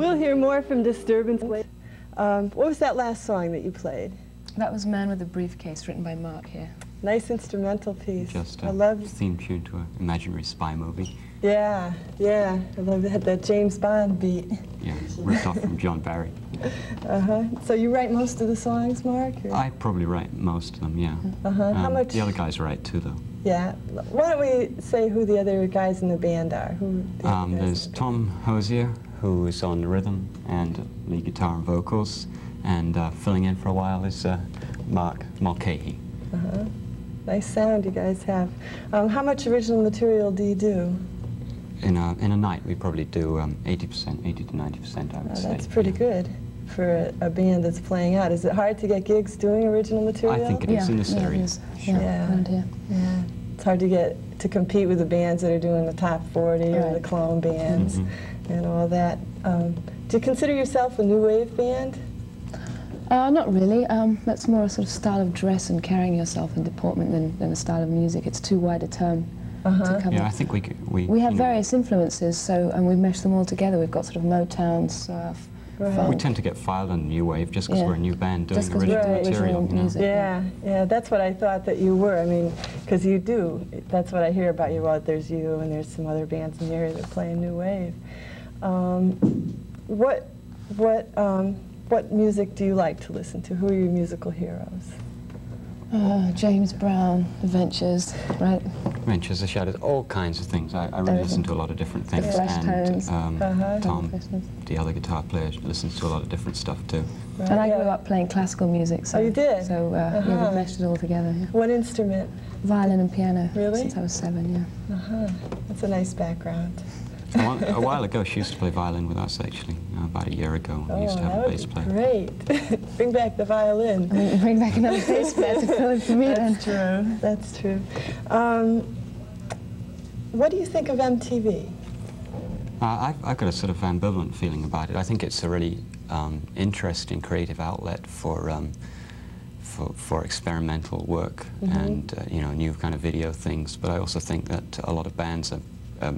We'll hear more from Disturbance later. What was that last song that you played? That was Man with a Briefcase, written by Marc here. Nice instrumental piece. Just I love theme tune to an imaginary spy movie. Yeah, yeah. I love it. That James Bond beat. Yeah, ripped off from John Barry. So you write most of the songs, Marc? Or? I probably write most of them, yeah. How much? The other guys write too, though. Yeah. Why don't we say who the other guys in the band are? There's Tom Hosier, who is on the rhythm and lead guitar and vocals, and filling in for a while is Marc Mulcahy. Nice sound you guys have. How much original material do you do? In a night, we probably do 80%, 80 to 90%, I would say. That's pretty good for a band that's playing out. Is it hard to get gigs doing original material? I think it is in this area. It is. Sure. Yeah. It's hard to compete with the bands that are doing the top 40 or the clone bands and all that. Do you consider yourself a new wave band? Not really. That's more a sort of style of dress and carrying yourself and deportment than a style of music. It's too wide a term to cover. Yeah, I think we have various influences, and we mesh them all together. We've got sort of Motown, surf, funk. We tend to get filed on new wave just because we're a new band doing original material. Music. Yeah, that's what I thought that you were. I mean, because you do. That's what I hear about you. Well, there's you and there's some other bands in the area that play new wave. What music do you like to listen to? Who are your musical heroes? James Brown, Adventures, right? Adventures, The Shadows, all kinds of things. I really listen to a lot of different things. The Flash Tones. Tom, the other guitar player, listens to a lot of different stuff too. Right. And I grew up playing classical music. So, you did? So yeah, we meshed it all together. Yeah. What instrument? Violin and piano. Really? Since I was 7, yeah. That's a nice background. A while ago, she used to play violin with us, actually, about a year ago. We used to have a bass player. Great. Bring back the violin. Bring back another bass player to fill in for me then. That's true. That's true. What do you think of MTV? I've got a sort of ambivalent feeling about it. I think it's a really interesting creative outlet for experimental work and new kind of video things. But I also think that a lot of bands are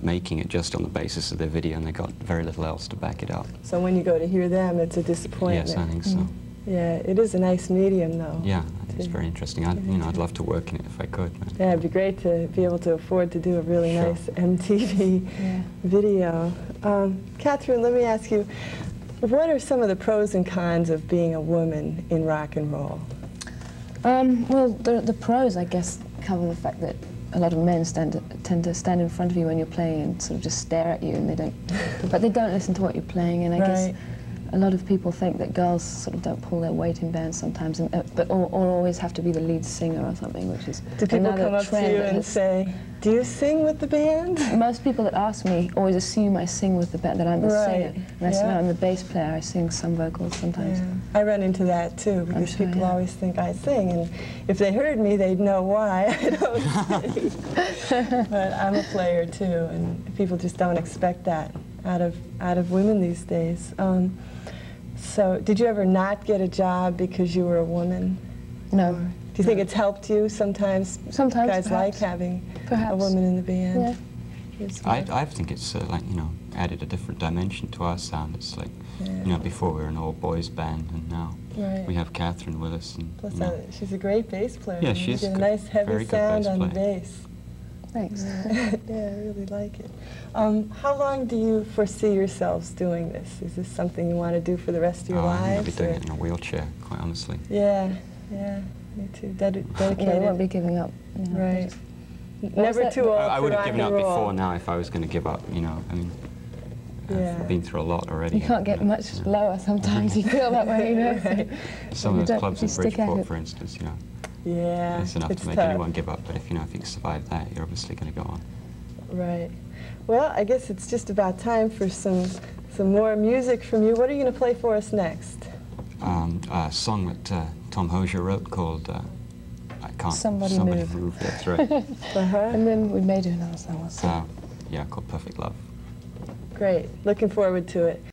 making it just on the basis of their video, and they got very little else to back it up. So when you go to hear them, it's a disappointment. Yes, I think so. Yeah, it is a nice medium, though. Yeah, I think it's very interesting. I'd love to work in it if I could. But. Yeah, it'd be great to be able to afford to do a really nice MTV video. Katherine, let me ask you, what are some of the pros and cons of being a woman in rock and roll? Well, the pros, I guess, cover the fact that a lot of men tend to stand in front of you when you're playing and sort of just stare at you, and but they don't listen to what you're playing. And I guess a lot of people think that girls sort of don't pull their weight in bands sometimes, or always have to be the lead singer or something, which is Do people come up to you and say, "Do you sing with the band?" Most people that ask me always assume I sing with the band, that I'm the singer. And I say, no, I'm the bass player. I sing some vocals sometimes. Yeah. I run into that too, because people always think I sing, and if they heard me, they'd know why I don't sing. But I'm a player too, and people just don't expect that out of women these days. So, did you ever not get a job because you were a woman? No. Do you think it's helped you sometimes? Sometimes, guys like having a woman in the band. Yeah. I think it's added a different dimension to our sound. It's like before we were an all boys band, and now we have Katherine with us. And, plus, she's a great bass player. Yeah, she's a nice heavy sound on the bass. Thanks. Yeah, I really like it. How long do you foresee yourselves doing this? Is this something you want to do for the rest of your lives? I think I'll be doing it in a wheelchair, quite honestly. Yeah, me too. Dedicated. Yeah, we won't be giving up. Right. Never too old. I would have given up before now if I was going to give up. I mean, I've been through a lot already. You can't get much lower sometimes. You feel that way, Some of those clubs in Bridgeport, for instance, Yeah, it's enough to make anyone give up, but if you can survive that, you're obviously going to go on. Right. Well, I guess it's just about time for some more music from you. What are you going to play for us next? A song that Tom Hosier wrote called Somebody Move. That's right. And then we may do another song. Yeah, called Perfect Love. Great. Looking forward to it.